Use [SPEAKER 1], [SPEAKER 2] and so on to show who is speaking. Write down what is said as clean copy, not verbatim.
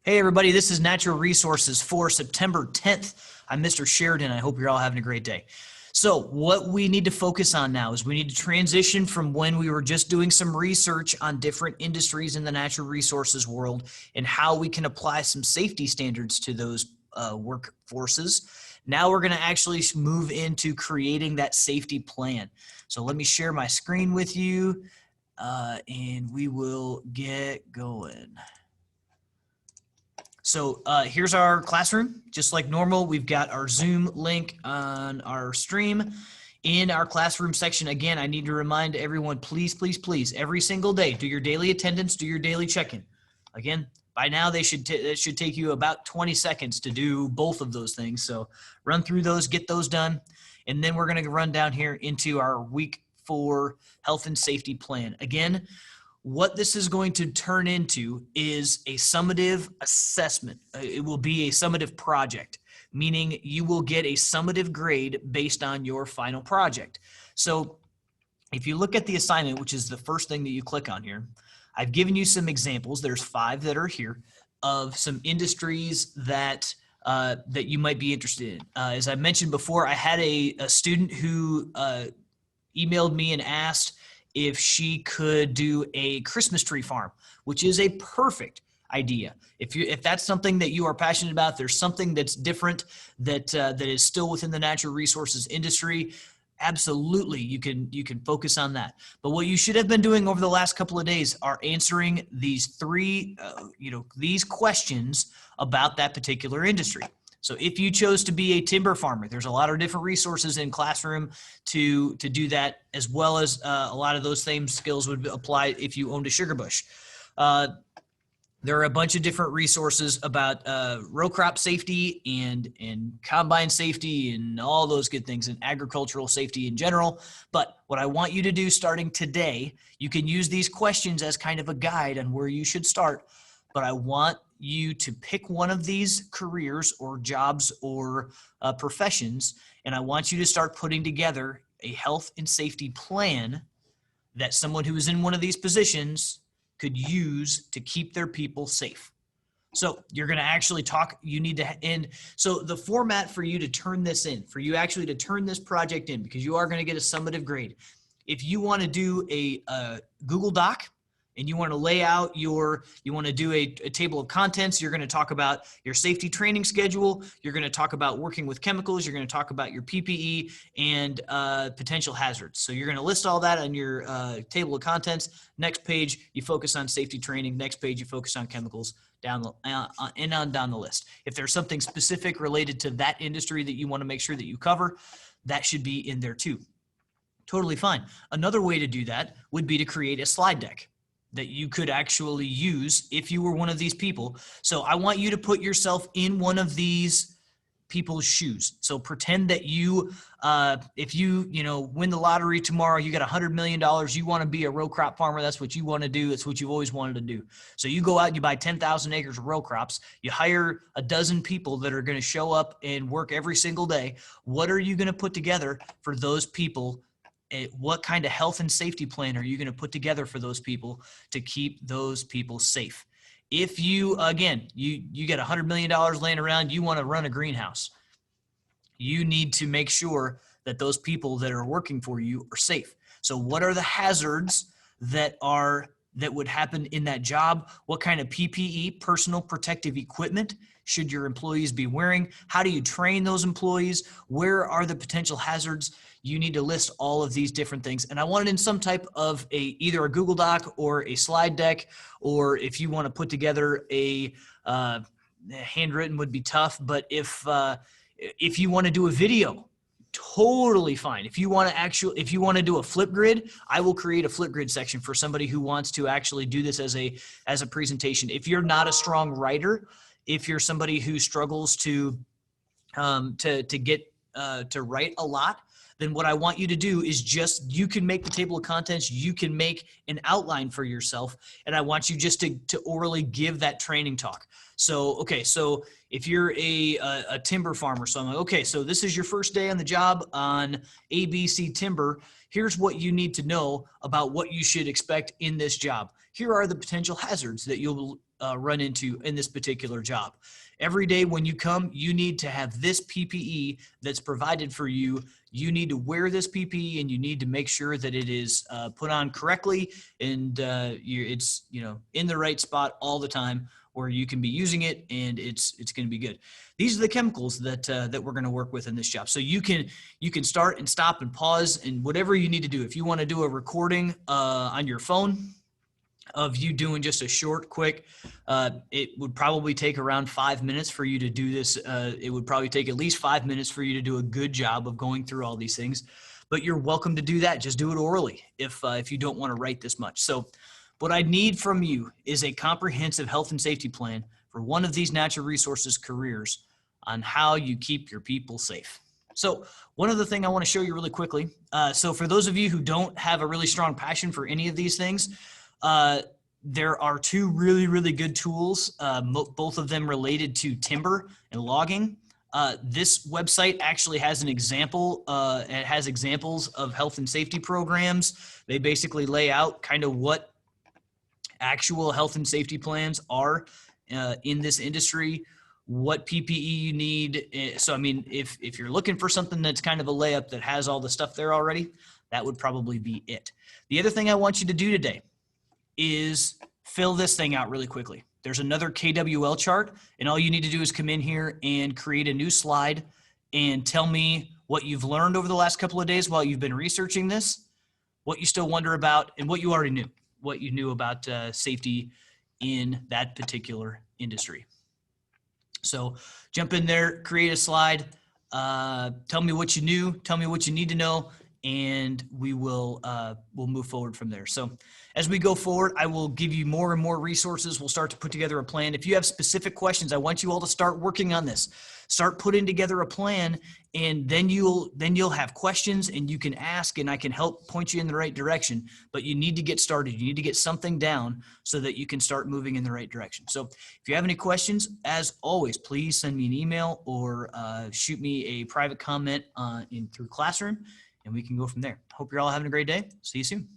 [SPEAKER 1] Hey everybody, this is Natural Resources for September 10th. I'm Mr. Sheridan. I hope you're all having a great day. So what we need to focus on now is we need to transition from when we were just doing some research on different industries in the natural resources world and how we can apply some safety standards to those workforces. Now we're going to actually move into creating that safety plan. So let me share my screen with you and we will get going. So here's our classroom. Just like normal, we've got our Zoom link on our stream. In our classroom section, again, I need to remind everyone, please, please, please, every single day, do your daily attendance, do your daily check-in. Again, by now, it should take you about 20 seconds to do both of those things. So run through those, get those done. And then we're going to run down here into our week 4 health and safety plan. Again, what this is going to turn into is a summative assessment. It will be a summative project, meaning you will get a summative grade based on your final project. So if you look at the assignment, which is the first thing that you click on here, I've given you some examples. There's 5 that are here of some industries that that you might be interested in. As I mentioned before, I had a student who emailed me and asked if she could do a Christmas tree farm, which is a perfect idea. If that's something that you are passionate about, there's something that's different that is still within the natural resources industry, absolutely you can focus on that. But what you should have been doing over the last couple of days are answering these 3 these questions about that particular industry. So if you chose to be a timber farmer, there's a lot of different resources in classroom to do that, as well as a lot of those same skills would apply if you owned a sugar bush. There are a bunch of different resources about row crop safety and combine safety and all those good things, and agricultural safety in general. But what I want you to do starting today, you can use these questions as kind of a guide on where you should start, but I want you to pick one of these careers or jobs or professions, and I want you to start putting together a health and safety plan that someone who is in one of these positions could use to keep their people safe. So you're going to actually talk, you need to end. So the format for you to turn this in, for you actually to turn this project in, because you are going to get a summative grade. If you want to do a Google Doc, and you want to lay out you want to do a table of contents, you're going to talk about your safety training schedule, you're going to talk about working with chemicals, you're going to talk about your PPE and potential hazards. So you're going to list all that on your table of contents. Next page, you focus on safety training. Next page, you focus on chemicals, down the list. If there's something specific related to that industry that you want to make sure that you cover, that should be in there too. Totally fine. Another way to do that would be to create a slide deck that you could actually use if you were one of these people. So I want you to put yourself in one of these people's shoes. So pretend that you, if you win the lottery tomorrow, you got $100 million, you want to be a row crop farmer. That's what you want to do. It's what you've always wanted to do. So you go out and you buy 10,000 acres of row crops. You hire a dozen people that are going to show up and work every single day. What are you going to put together for those people? What kind of health and safety plan are you going to put together for those people to keep those people safe? If you, again, you get $100 million laying around, you want to run a greenhouse, you need to make sure that those people that are working for you are safe. So what are the hazards that would happen in that job? What kind of PPE, personal protective equipment, should your employees be wearing? How do you train those employees? Where are the potential hazards? You need to list all of these different things. And I want it in some type of either a Google Doc or a slide deck, or if you want to put together a handwritten would be tough. But if you want to do a video, totally fine. If you want to do a Flipgrid, I will create a Flipgrid section for somebody who wants to actually do this as a presentation. If you're not a strong writer, if you're somebody who struggles to get to write a lot, then what I want you to do is you can make the table of contents, you can make an outline for yourself, and I want you just to orally give that training talk. So, okay, so if you're a timber farmer, so I'm like, okay, so this is your first day on the job on ABC Timber. Here's what you need to know about what you should expect in this job. Here are the potential hazards that you'll run into in this particular job. Every day when you come, you need to have this PPE that's provided for you. You need to wear this PPE, and you need to make sure that it is put on correctly, and it's in the right spot all the time where you can be using it, and it's going to be good. These are the chemicals that we're going to work with in this job. So you can start and stop and pause and whatever you need to do. If you want to do a recording on your phone of you doing just a short, quick, it would probably take around 5 minutes for you to do this. It would probably take at least 5 minutes for you to do a good job of going through all these things, but you're welcome to do that. Just do it orally if you don't want to write this much. So what I need from you is a comprehensive health and safety plan for one of these natural resources careers on how you keep your people safe. So one other thing I want to show you really quickly. So for those of you who don't have a really strong passion for any of these things, there are two really, really good tools, both of them related to timber and logging. This website actually has an example. It has examples of health and safety programs. They basically lay out kind of what actual health and safety plans are in this industry, what PPE you need. So, I mean, if you're looking for something that's kind of a layup that has all the stuff there already, that would probably be it. The other thing I want you to do today is fill this thing out really quickly. There's another KWL chart, and all you need to do is come in here and create a new slide and tell me what you've learned over the last couple of days while you've been researching this, what you still wonder about, and what you already knew, what you knew about safety in that particular industry. So jump in there, create a slide, tell me what you knew, tell me what you need to know, and we'll move forward from there. So as we go forward, I will give you more and more resources. We'll start to put together a plan. If you have specific questions, I want you all to start working on this. Start putting together a plan, and then you'll have questions and you can ask, and I can help point you in the right direction. But you need to get started. You need to get something down so that you can start moving in the right direction. So if you have any questions, as always, please send me an email or shoot me a private comment through Classroom, and we can go from there. Hope you're all having a great day. See you soon.